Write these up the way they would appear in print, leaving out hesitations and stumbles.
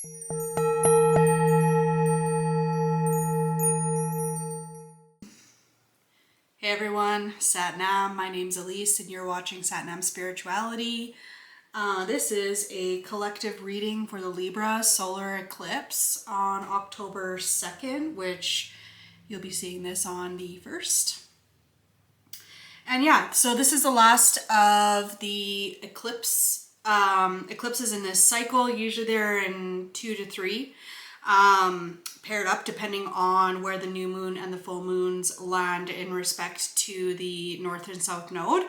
Hey everyone, Satnam. My name's Elise and you're watching Satnam Spirituality. This is a collective reading for the Libra solar eclipse on October 2nd, which you'll be seeing this on the 1st. And yeah, so this is the last of the eclipses in this cycle. Usually they're in 2 to 3. Paired up depending on where the new moon and the full moons land in respect to the north and south node.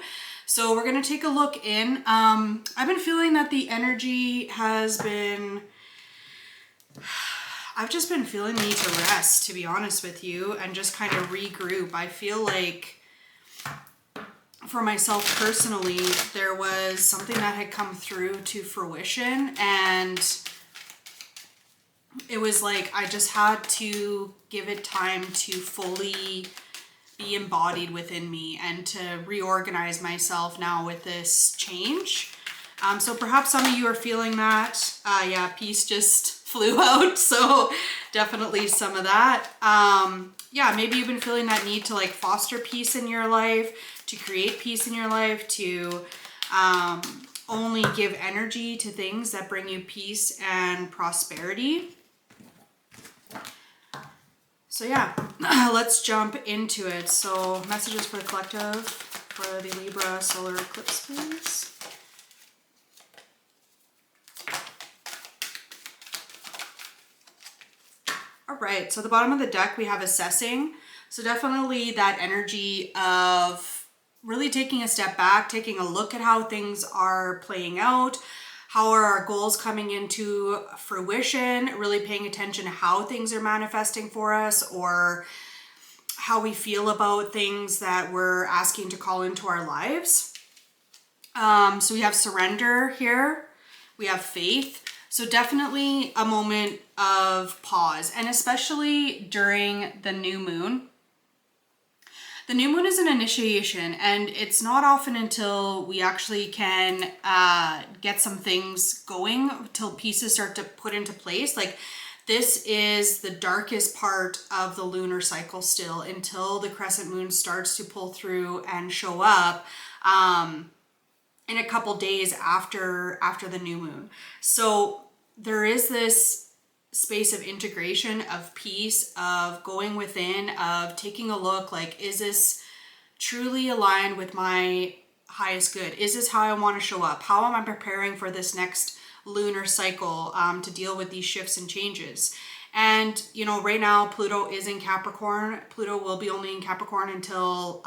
So we're going to take a look in. I've been feeling that the energy has been, I've just been feeling the need to rest, to be honest with you, and just kind of regroup. I feel like for myself personally, there was something that had come through to fruition, and it was like I just had to give it time to fully be embodied within me and to reorganize myself now with this change. So perhaps some of you are feeling that. Yeah, peace just flew out, so definitely some of that. Yeah, maybe you've been feeling that need to like foster peace in your life, to create peace in your life, to only give energy to things that bring you peace and prosperity. So yeah, let's jump into it. So messages for the collective for the Libra solar eclipse, please. All right, so the bottom of the deck, we have assessing. So definitely that energy of really taking a step back, taking a look at how things are playing out. How are our goals coming into fruition? Really paying attention to how things are manifesting for us, or how we feel about things that we're asking to call into our lives. So we have surrender here. We have faith. So definitely a moment of pause, and especially during the new moon. The new moon is an initiation, and it's not often until we actually can get some things going, till pieces start to put into place. Like this is the darkest part of the lunar cycle still, until the crescent moon starts to pull through and show up in a couple days after the new moon. So there is this space of integration, of peace, of going within, of taking a look, like, is this truly aligned with my highest good? Is this how I want to show up? How am I preparing for this next lunar cycle to deal with these shifts and changes? And, you know, right now Pluto is in Capricorn. Pluto will be only in Capricorn until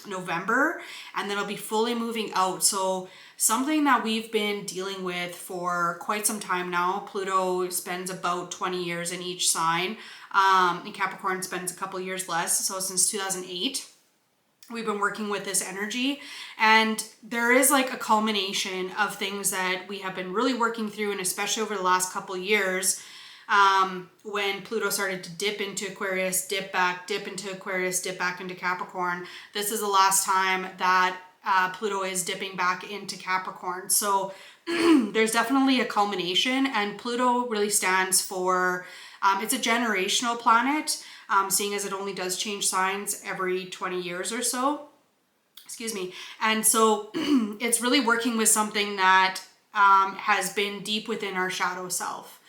November, and then it'll be fully moving out. So something that we've been dealing with for quite some time now. Pluto spends about 20 years in each sign. And Capricorn spends a couple years less. So since 2008, we've been working with this energy, and there is like a culmination of things that we have been really working through, and especially over the last couple years, when Pluto started to dip into Aquarius, dip back, dip into Aquarius, dip back into Capricorn. This is the last time that Pluto is dipping back into Capricorn. So there's definitely a culmination, and Pluto really stands for, it's a generational planet, seeing as it only does change signs every 20 years or so. Excuse me. And so it's really working with something that has been deep within our shadow self.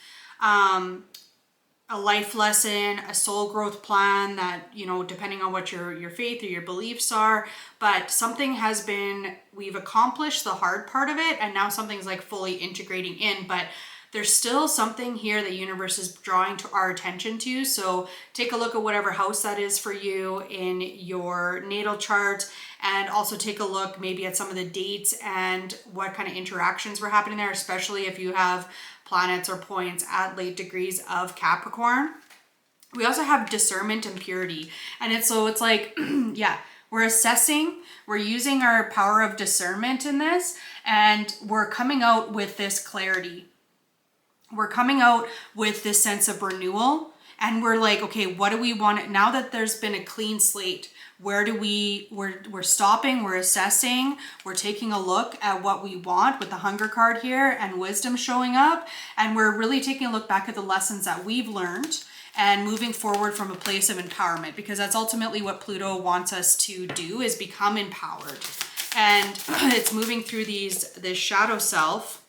A life lesson, a soul growth plan that, you know, depending on what your faith or your beliefs are, but something has been, we've accomplished the hard part of it, and now something's like fully integrating in, but there's still something here that universe is drawing to our attention to. So take a look at whatever house that is for you in your natal chart, and also take a look maybe at some of the dates and what kind of interactions were happening there, especially if you have planets or points at late degrees of Capricorn. We also have discernment and purity. And it's like, yeah, we're assessing, we're using our power of discernment in this, and we're coming out with this clarity. We're coming out with this sense of renewal And we're like, okay, what do we want? Now that there's been a clean slate, we're stopping, we're assessing, we're taking a look at what we want with the Hunger card here and wisdom showing up. And we're really taking a look back at the lessons that we've learned and moving forward from a place of empowerment, because that's ultimately what Pluto wants us to do, is become empowered. And it's moving through this shadow self.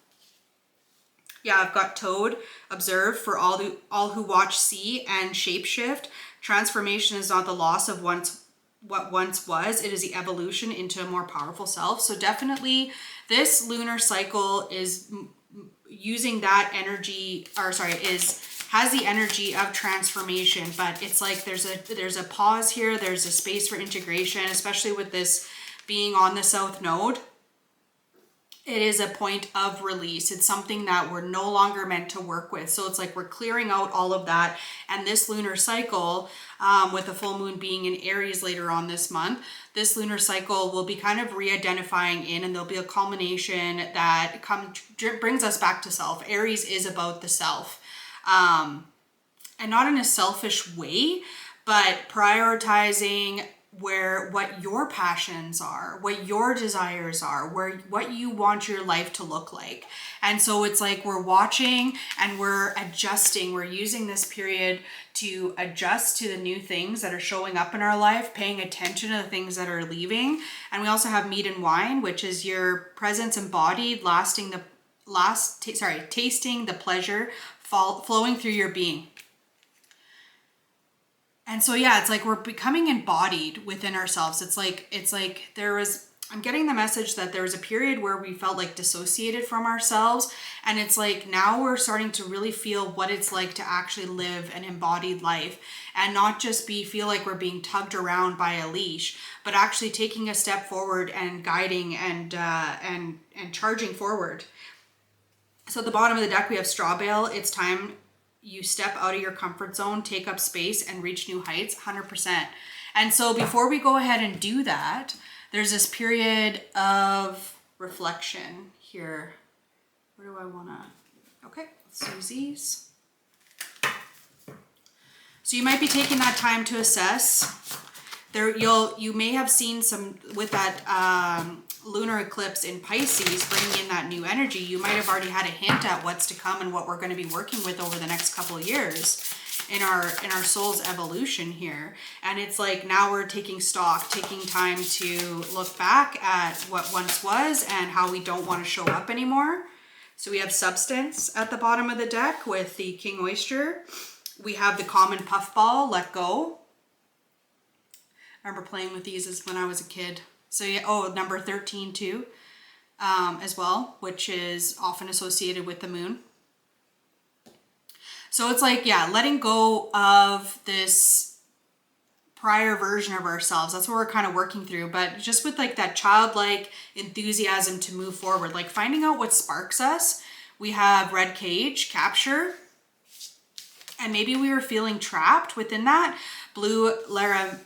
Yeah, I've got Toad, observe, for all who watch, see, and shapeshift. Transformation is not the loss of what once was, it is the evolution into a more powerful self. So definitely this lunar cycle is using that energy, has the energy of transformation, but it's like there's a pause here, there's a space for integration, especially with this being on the South Node. It is a point of release. It's something that we're no longer meant to work with. So it's like we're clearing out all of that. And this lunar cycle, with the full moon being in Aries later on this month, this lunar cycle will be kind of re-identifying in, and there'll be a culmination that brings us back to self. Aries is about the self. And not in a selfish way, but prioritizing what your passions are, what your desires are, what you want your life to look like. And so it's like we're watching and we're adjusting. We're using this period to adjust to the new things that are showing up in our life, paying attention to the things that are leaving. And we also have meat and wine, which is your presence embodied, tasting the pleasure flowing through your being. And so, yeah, it's like we're becoming embodied within ourselves. It's like I'm getting the message that there was a period where we felt like dissociated from ourselves. And it's like now we're starting to really feel what it's like to actually live an embodied life and not just feel like we're being tugged around by a leash, but actually taking a step forward and guiding and charging forward. So at the bottom of the deck, we have straw bale. It's time you step out of your comfort zone, take up space, and reach new heights, 100%. And so before we go ahead and do that, there's this period of reflection here. Where do I want to? Okay, let's use these. So you might be taking that time to assess. You may have seen some with that lunar eclipse in Pisces bringing in that new energy. You might have already had a hint at what's to come and what we're going to be working with over the next couple of years in our soul's evolution here. And it's like now we're taking stock, taking time to look back at what once was and how we don't want to show up anymore. So we have substance at the bottom of the deck with the King Oyster. We have the common puffball, let go. I remember playing with these as when I was a kid. So yeah, number 13 too, as well, which is often associated with the moon. So it's like, yeah, letting go of this prior version of ourselves. That's what we're kind of working through, but just with like that childlike enthusiasm to move forward, like finding out what sparks us. We have red cage, capture, and maybe we were feeling trapped within that. Blue Lyra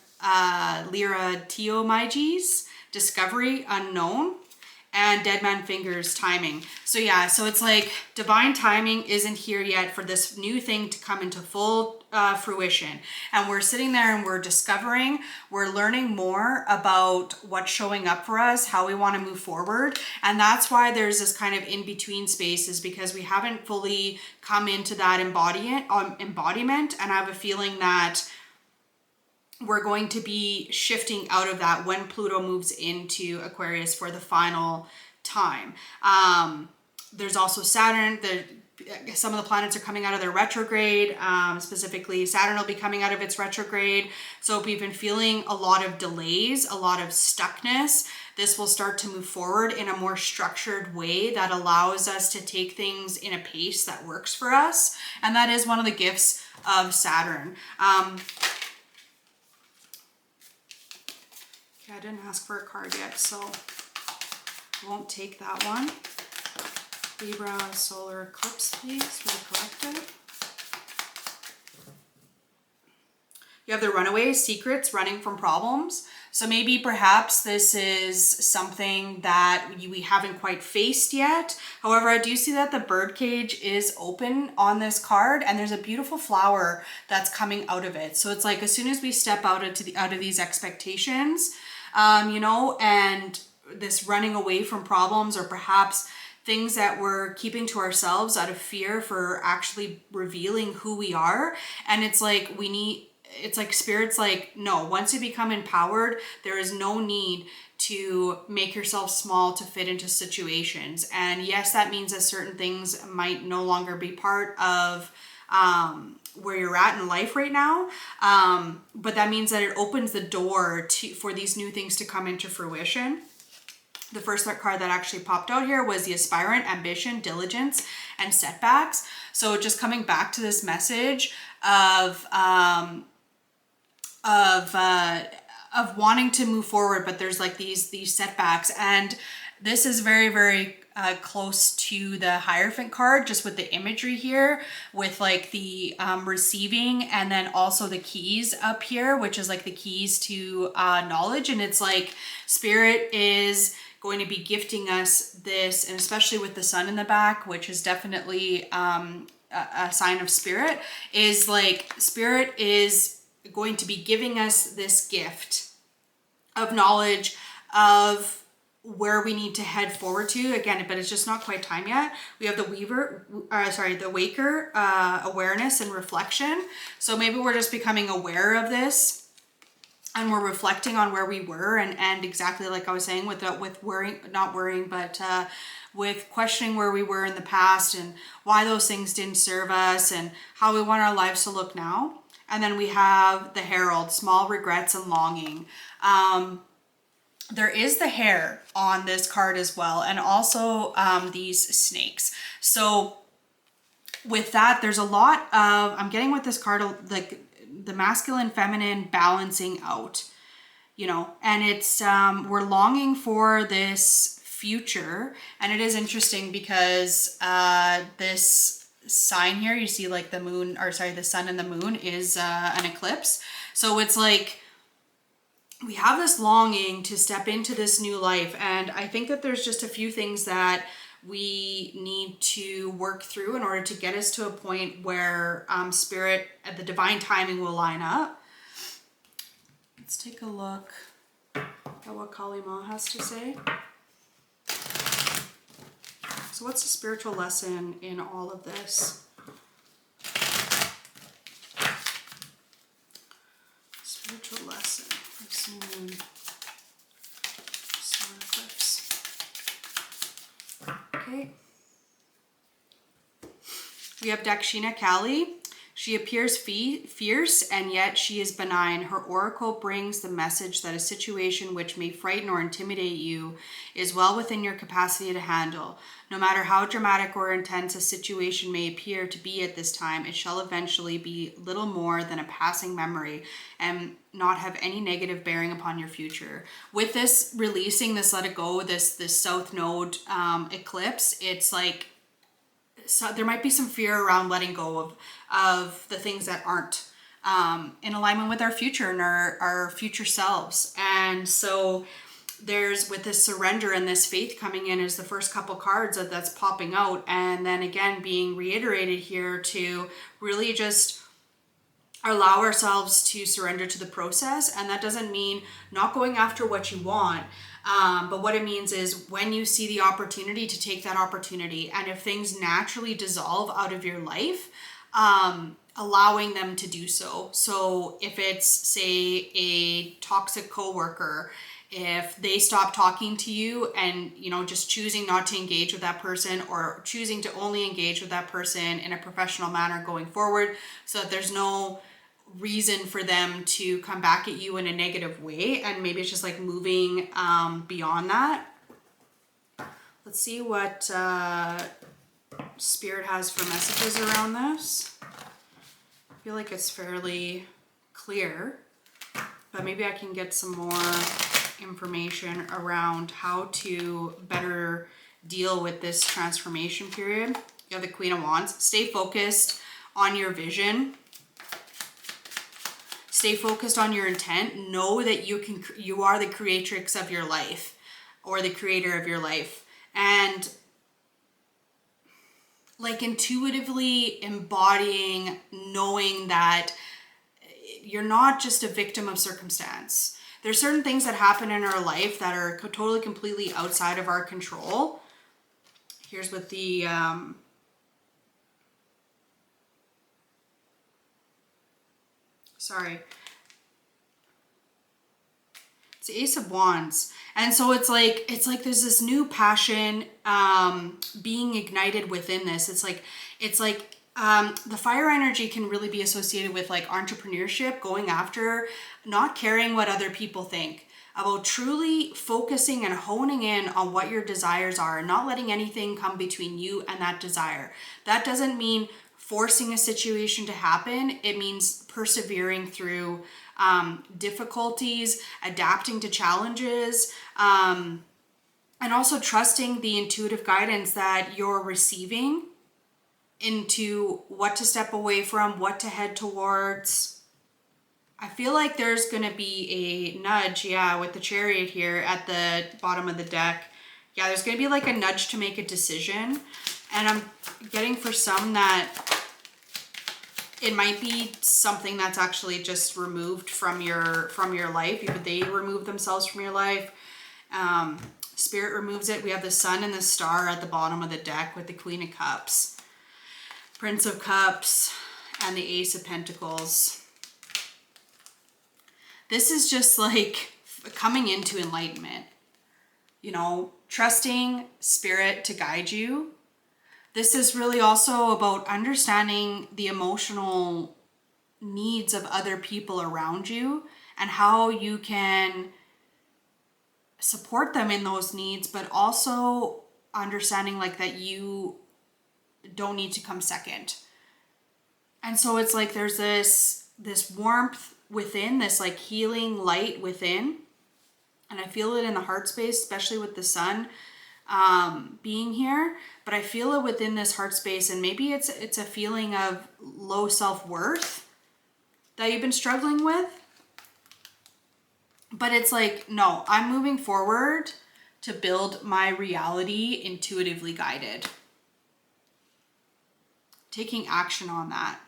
Teomyges, discovery, unknown, and dead man fingers, timing. So yeah, so it's like divine timing isn't here yet for this new thing to come into full fruition. And we're sitting there and we're discovering, we're learning more about what's showing up for us, how we want to move forward. And that's why there's this kind of in-between spaces, because we haven't fully come into that embodiment. And I have a feeling that we're going to be shifting out of that when Pluto moves into Aquarius for the final time. There's also Saturn. Some of the planets are coming out of their retrograde. Specifically, Saturn will be coming out of its retrograde. So if we've been feeling a lot of delays, a lot of stuckness, this will start to move forward in a more structured way that allows us to take things in a pace that works for us. And that is one of the gifts of Saturn. I didn't ask for a card yet, so I won't take that one. Libra solar eclipse, please, for the collective. You have the runaway, secrets, running from problems. So maybe perhaps this is something that we haven't quite faced yet. However, I do see that the bird cage is open on this card, and there's a beautiful flower that's coming out of it. So it's like as soon as we step out of these expectations, you know, and this running away from problems, or perhaps things that we're keeping to ourselves out of fear for actually revealing who we are. And it's like it's like Spirit's like, no, once you become empowered, there is no need to make yourself small to fit into situations. And yes, that means that certain things might no longer be part of where you're at in life right now. But that means that it opens the door for these new things to come into fruition. The first card that actually popped out here was the Aspirant, Ambition, Diligence, and Setbacks. So just coming back to this message of wanting to move forward, but there's like these setbacks. And this is very, very close to the Hierophant card, just with the imagery here, with like the receiving, and then also the keys up here, which is like the keys to knowledge. And it's like Spirit is going to be gifting us this, and especially with the sun in the back, which is definitely a sign of Spirit, is like Spirit is going to be giving us this gift of knowledge of where we need to head forward to again, but it's just not quite time yet. We have the Waker, awareness and reflection. So maybe we're just becoming aware of this, and we're reflecting on where we were, and exactly like I was saying, with with questioning where we were in the past and why those things didn't serve us and how we want our lives to look now. And then we have the Herald, small regrets and longing. There is the hare on this card as well, and also these snakes. So with that, there's a lot of, I'm getting with this card, like the masculine, feminine balancing out, you know, and it's, we're longing for this future. And it is interesting because this sign here, you see like the moon, or sorry, the sun and the moon is an eclipse. So it's like, we have this longing to step into this new life. And I think that there's just a few things that we need to work through in order to get us to a point where Spirit at the divine timing will line up. Let's take a look at what Kali Ma has to say. So what's the spiritual lesson in all of this? Spiritual lesson. Solar eclipse. Okay. We have Dakshina Kali. She appears fierce, and yet she is benign. Her oracle brings the message that a situation which may frighten or intimidate you is well within your capacity to handle. No matter how dramatic or intense a situation may appear to be at this time, it shall eventually be little more than a passing memory and not have any negative bearing upon your future. With this releasing, this let it go, this South Node eclipse, it's like, so there might be some fear around letting go of the things that aren't in alignment with our future and our future selves. And so there's, with this surrender and this faith coming in is the first couple cards that's popping out, and then again being reiterated here to really just allow ourselves to surrender to the process. And that doesn't mean not going after what you want, but what it means is when you see the opportunity, to take that opportunity. And if things naturally dissolve out of your life, allowing them to do so. So if it's, say, a toxic coworker, if they stop talking to you and, you know, just choosing not to engage with that person, or choosing to only engage with that person in a professional manner going forward, so that there's no reason for them to come back at you in a negative way, and maybe it's just like moving beyond that. Let's see what Spirit has for messages around this. I feel like it's fairly clear, but maybe I can get some more information around how to better deal with this transformation period. You have the Queen of Wands. Stay focused on your vision. Stay focused on your intent. Know that you are the creatrix of your life, or the creator of your life. And like intuitively embodying, knowing that you're not just a victim of circumstance. There's certain things that happen in our life that are totally, completely outside of our control. Here's what the, it's the Ace of Wands. And so it's like there's this new passion being ignited within this. It's like the fire energy can really be associated with like entrepreneurship, going after, not caring what other people think, about truly focusing and honing in on what your desires are and not letting anything come between you and that desire. That doesn't mean forcing a situation to happen. It means persevering through difficulties, adapting to challenges, and also trusting the intuitive guidance that you're receiving into what to step away from, what to head towards. I feel like there's going to be a nudge, yeah, with the Chariot here at the bottom of the deck. Yeah, there's going to be like a nudge to make a decision. And I'm getting for some that it might be something that's actually just removed from your life. Either they remove themselves from your life. Spirit removes it. We have the Sun and the Star at the bottom of the deck with the Queen of Cups, Prince of Cups, and the Ace of Pentacles. This is just like coming into enlightenment, you know, trusting Spirit to guide you. This is really also about understanding the emotional needs of other people around you and how you can support them in those needs, but also understanding like that you don't need to come second. And so it's like there's this warmth within, this like healing light within, and I feel it in the heart space, especially with the Sun being here. But I feel it within this heart space, and maybe it's a feeling of low self-worth that you've been struggling with. But it's like, no, I'm moving forward to build my reality intuitively guided. Taking action on that.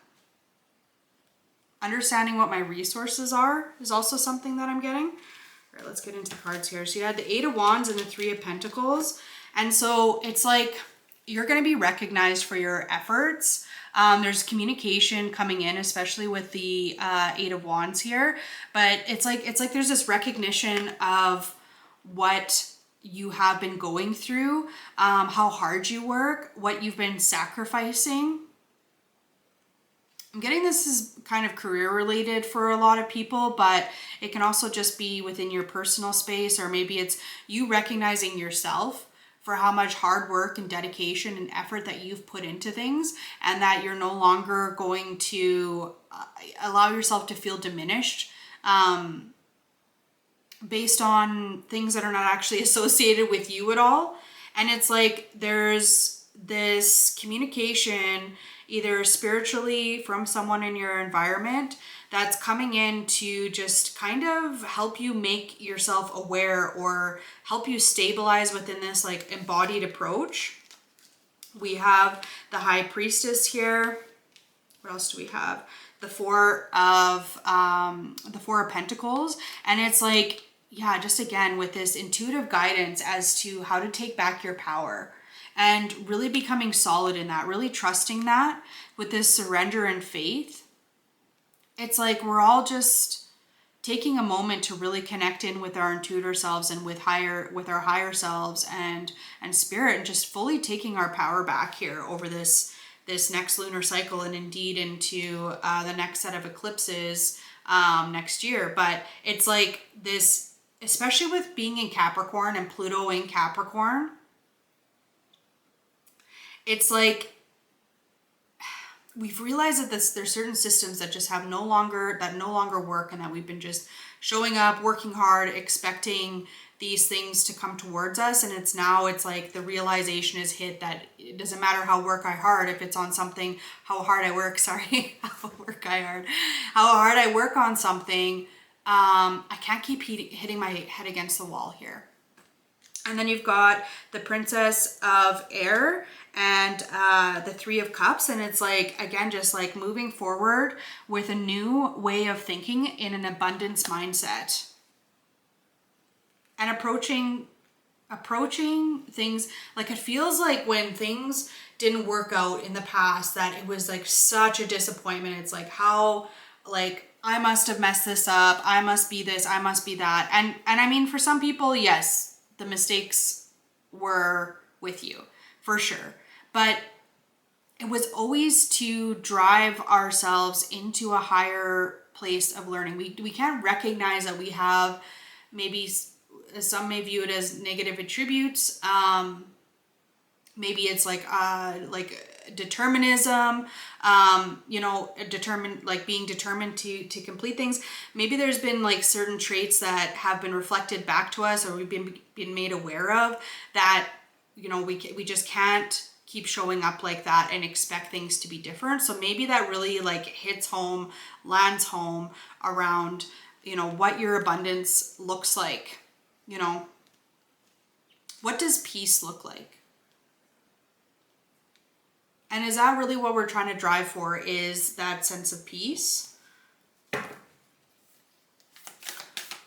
Understanding what my resources are is also something that I'm getting. All right, let's get into the cards here. So you had the Eight of Wands and the Three of Pentacles. And so it's like you're going to be recognized for your efforts. There's communication coming in, especially with the Eight of Wands here. But it's like there's this recognition of what you have been going through, how hard you work, what you've been sacrificing. I'm getting this is kind of career related for a lot of people, but it can also just be within your personal space, or maybe it's you recognizing yourself for how much hard work and dedication and effort that you've put into things, and that you're no longer going to allow yourself to feel diminished based on things that are not actually associated with you at all. And it's like there's this communication either spiritually from someone in your environment that's coming in to just kind of help you make yourself aware or help you stabilize within this like embodied approach. We have the High Priestess here. What else do we have? The Four of Pentacles. And it's like, yeah, just again with this intuitive guidance as to how to take back your power. And really becoming solid in that, really trusting that with this surrender and faith. It's like we're all just taking a moment to really connect in with our intuitive selves and with our higher selves and spirit, and just fully taking our power back here over this next lunar cycle, and indeed into the next set of eclipses next year. But it's like this, especially with being in Capricorn and Pluto in Capricorn, it's like we've realized that there's certain systems that just have no longer work, and that we've been just showing up, working hard, expecting these things to come towards us. And it's like the realization is hit that it doesn't matter how hard, if it's on something, how hard I work on something, I can't keep hitting my head against the wall here. And then you've got the Princess of Air and the Three of Cups. And it's like, again, just like moving forward with a new way of thinking in an abundance mindset. And approaching things, like it feels like when things didn't work out in the past, that it was like such a disappointment. It's like, how, like, I must have messed this up. I must be this, I must be that. And I mean, for some people, yes, the mistakes were with you, for sure. But it was always to drive ourselves into a higher place of learning. We can't recognize that we have, maybe some may view it as negative attributes. Maybe it's like determinism, being determined to complete things. Maybe there's been like certain traits that have been reflected back to us, or we've been made aware of, that, we just can't keep showing up like that and expect things to be different. So maybe that really like hits home, lands home around, what your abundance looks like. What does peace look like? And is that really what we're trying to drive for, is that sense of peace?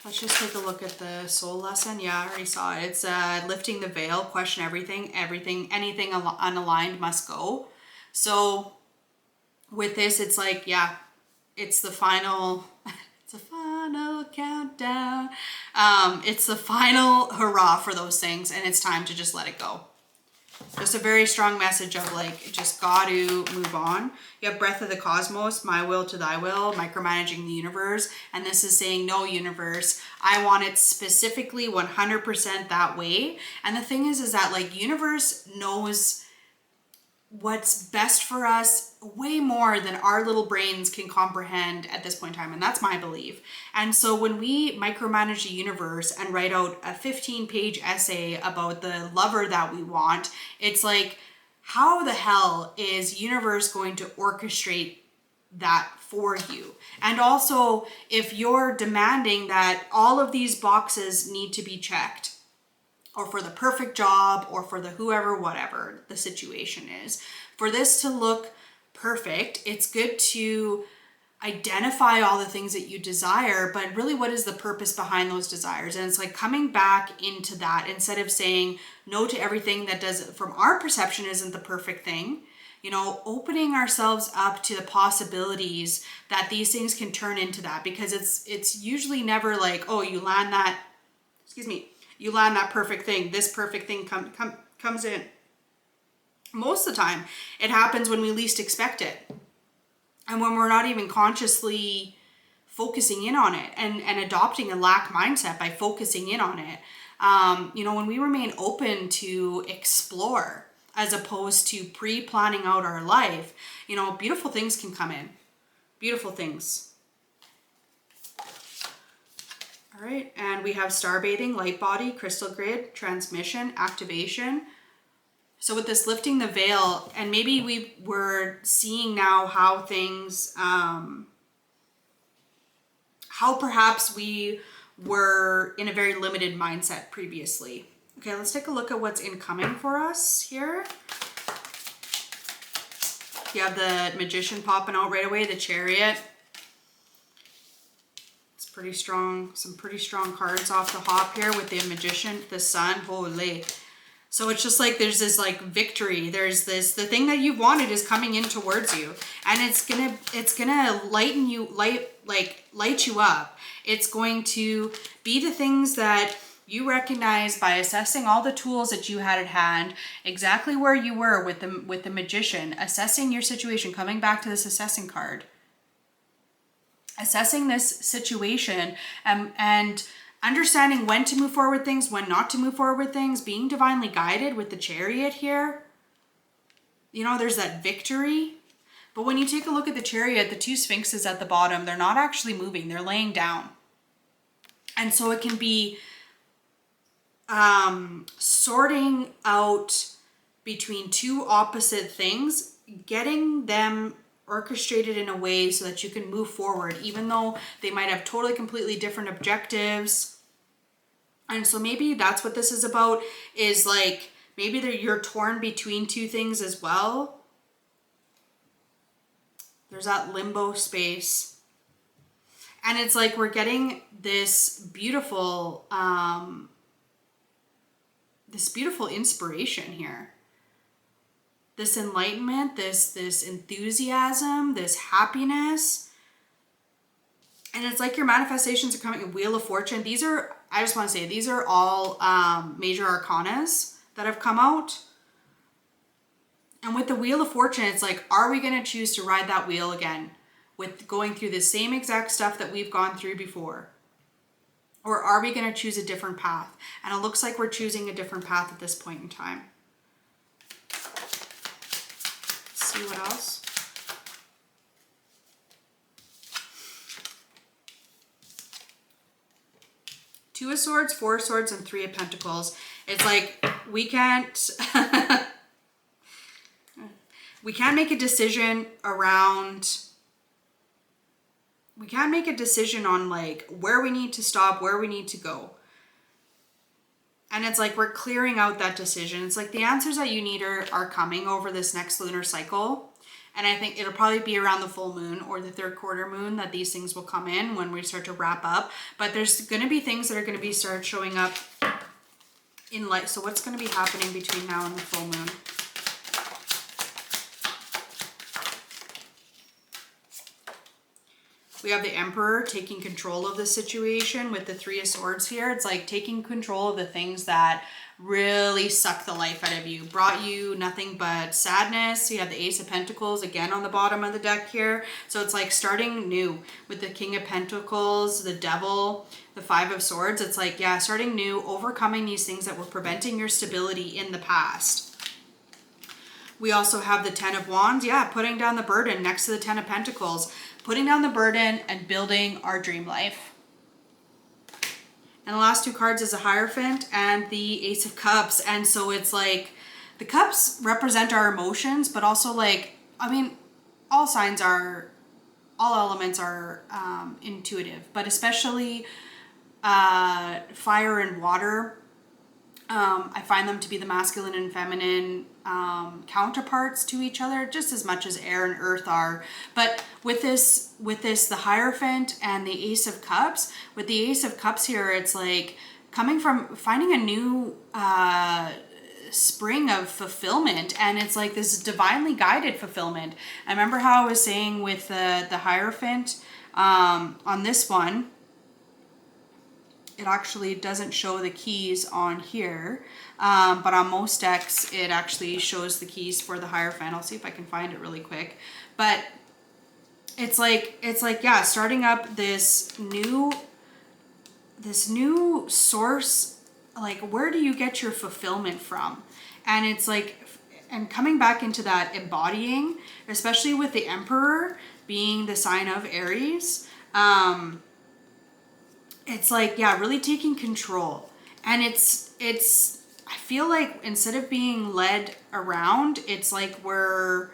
Let's just take a look at the soul lesson. Yeah, I already saw it. It's lifting the veil, question everything, anything unaligned must go. So with this, it's like, yeah, it's the final, it's a final countdown. It's the final hurrah for those things, and it's time to just let it go. Just a very strong message of like, just got to move on. You have Breath of the Cosmos, my will to thy will, micromanaging the universe. And this is saying, no, universe, I want it specifically 100% that way. And the thing is that like universe knows what's best for us way more than our little brains can comprehend at this point in time. And that's my belief. And so when we micromanage the universe and write out a 15-page essay about the lover that we want, it's like, how the hell is universe going to orchestrate that for you? And also, if you're demanding that all of these boxes need to be checked, or for the perfect job, or for the whoever, whatever the situation is, for this to look perfect, it's good to identify all the things that you desire, but really, what is the purpose behind those desires? And it's like coming back into that, instead of saying no to everything that does, from our perception, isn't the perfect thing. Opening ourselves up to the possibilities that these things can turn into that, because it's usually never like, oh, you land that perfect thing, this perfect thing comes in. Most of the time, it happens when we least expect it. And when we're not even consciously focusing in on it and adopting a lack mindset by focusing in on it. When we remain open to explore, as opposed to pre-planning out our life, beautiful things can come in. Beautiful things. All right, and we have star bathing, light body, crystal grid, transmission, activation. So with this lifting the veil, and maybe we were seeing now how things, how perhaps we were in a very limited mindset previously. Okay, let's take a look at what's incoming for us here. You have the Magician popping out right away, the Chariot. It's pretty strong, some pretty strong cards off the hop here with the Magician, the Sun, holy. So it's just like there's this like victory. There's this, the thing that you wanted is coming in towards you, and it's gonna light you up. It's going to be the things that you recognize by assessing all the tools that you had at hand, exactly where you were with the Magician, assessing your situation, coming back to this assessing card, assessing this situation, and understanding when to move forward with things, when not to move forward with things, being divinely guided with the Chariot here. There's that victory. But when you take a look at the Chariot, the two Sphinxes at the bottom, they're not actually moving, they're laying down. And so it can be sorting out between two opposite things, getting them orchestrated in a way so that you can move forward, even though they might have totally completely different objectives. And so maybe that's what this is about, is like maybe you're torn between two things as well. There's that limbo space. And it's like we're getting this beautiful inspiration here. This enlightenment, this enthusiasm, this happiness. And it's like your manifestations are coming. Wheel of Fortune. These are, I just want to say, these are all major arcanas that have come out. And with the Wheel of Fortune, it's like, are we going to choose to ride that wheel again with going through the same exact stuff that we've gone through before? Or are we going to choose a different path? And it looks like we're choosing a different path at this point in time. Let's see what else. Two of Swords, Four of Swords, and Three of Pentacles. It's like we can't we can't make a decision around, we can't make a decision on like where we need to stop, where we need to go. And it's like we're clearing out that decision. It's like the answers that you need are coming over this next lunar cycle. And I think it'll probably be around the full moon or the third quarter moon that these things will come in when we start to wrap up. But there's going to be things that are going to be start showing up in light. So what's going to be happening between now and the full moon? We have the Emperor taking control of the situation with the Three of Swords here. It's like taking control of the things that really suck the life out of you, brought you nothing but sadness. You have the Ace of Pentacles again on the bottom of the deck here. So it's like starting new with the King of Pentacles, the Devil, the Five of Swords. It's like, yeah, starting new, overcoming these things that were preventing your stability in the past. We also have the Ten of Wands. Yeah, putting down the burden next to the Ten of Pentacles. Putting down the burden and building our dream life. And the last two cards is a Hierophant and the Ace of Cups. And so it's like the cups represent our emotions, but also like, I mean, all elements are intuitive, but especially fire and water. I find them to be the masculine and feminine counterparts to each other, just as much as air and earth are. But with this, the Hierophant and the Ace of Cups, with the Ace of Cups here, it's like coming from finding a new spring of fulfillment, and it's like this divinely guided fulfillment. I remember how I was saying with the Hierophant on this one, it actually doesn't show the keys on here, but on most decks it actually shows the keys for the Hierophant. I'll see if I can find it really quick. But it's like yeah, starting up this new source. Like, where do you get your fulfillment from? And it's like, and coming back into that embodying, especially with the Emperor being the sign of Aries. It's like, yeah, really taking control. And it's, I feel like instead of being led around, it's like we're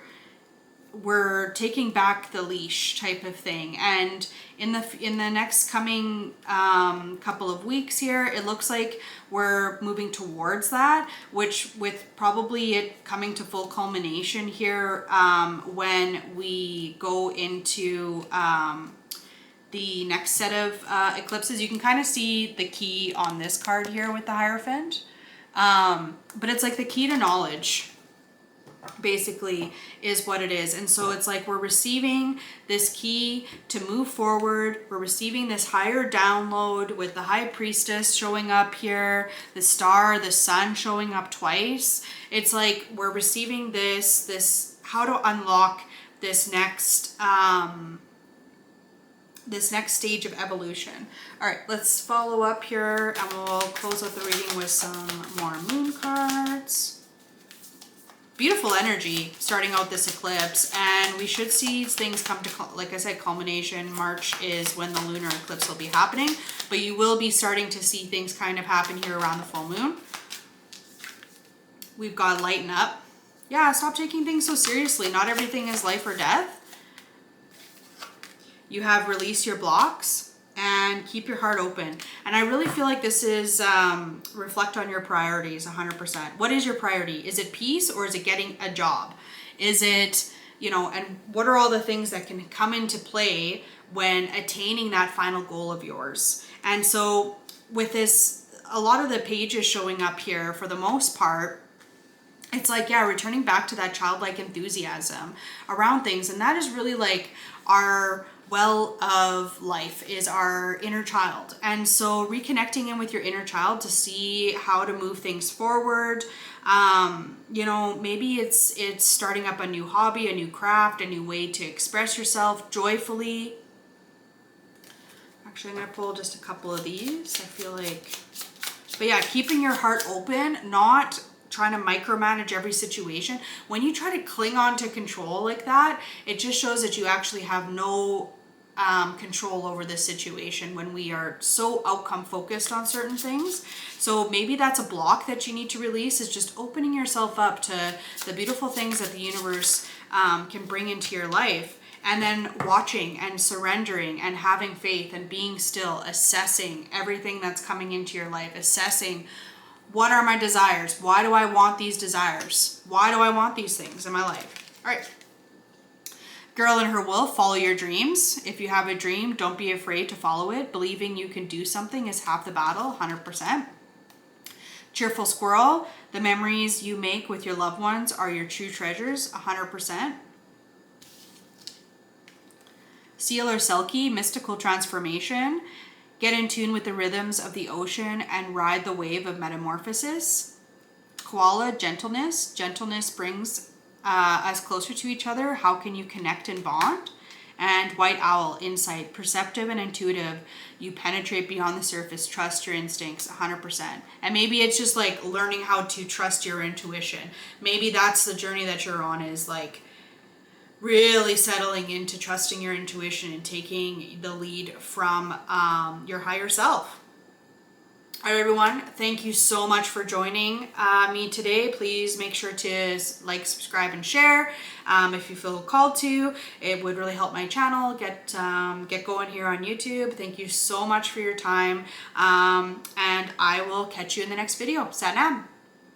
taking back the leash type of thing. And in the next coming couple of weeks here, it looks like we're moving towards that, which with probably it coming to full culmination here when we go into the next set of eclipses. You can kind of see the key on this card here with the Hierophant. But it's like the key to knowledge, basically, is what it is. And so it's like we're receiving this key to move forward. We're receiving this higher download with the High Priestess showing up here, the Star, the Sun showing up twice. It's like we're receiving this how to unlock this next stage of evolution. All right, let's follow up here and we'll close out the reading with some more moon cards. beautiful energy starting out this eclipse, and we should see things come to, like I said, culmination. March is when the lunar eclipse will be happening, but you will be starting to see things kind of happen here around the full moon. We've got lighten up. Yeah, stop taking things so seriously. Not everything is life or death. You have released your blocks and keep your heart open. And I really feel like this is reflect on your priorities 100%. What is your priority? Is it peace, or is it getting a job? Is it, you know, and what are all the things that can come into play when attaining that final goal of yours? And so with this, a lot of the pages showing up here, for the most part, it's like, yeah, returning back to that childlike enthusiasm around things. And that is really like our well of life, is our inner child. And so reconnecting in with your inner child to see how to move things forward. You know, maybe it's starting up a new hobby, a new craft, a new way to express yourself joyfully. Actually, I'm going to pull just a couple of these. I feel like, but yeah, keeping your heart open, not trying to micromanage every situation. When you try to cling on to control like that, it just shows that you actually have no control over this situation when we are so outcome focused on certain things. So maybe that's a block that you need to release, is just opening yourself up to the beautiful things that the universe can bring into your life. And then watching and surrendering and having faith and being still, assessing everything that's coming into your life, assessing what are my desires? Why do I want these desires? Why do I want these things in my life? All right. Girl and her wolf, follow your dreams. If you have a dream, don't be afraid to follow it. Believing you can do something is half the battle, 100%. Cheerful squirrel, the memories you make with your loved ones are your true treasures, 100%. Seal or Selkie, mystical transformation. Get in tune with the rhythms of the ocean and ride the wave of metamorphosis. Koala, gentleness. Gentleness brings us closer to each other. How can you connect and bond? And white owl, insight, perceptive and intuitive. You penetrate beyond the surface. Trust your instincts, 100%. And maybe it's just like learning how to trust your intuition. Maybe that's the journey that you're on, is like really settling into trusting your intuition and taking the lead from your higher self. All right, everyone, thank you so much for joining me today. Please make sure to like, subscribe, and share if you feel called to. It would really help my channel get going here on YouTube. Thank you so much for your time, and I will catch you in the next video. Sat Nam.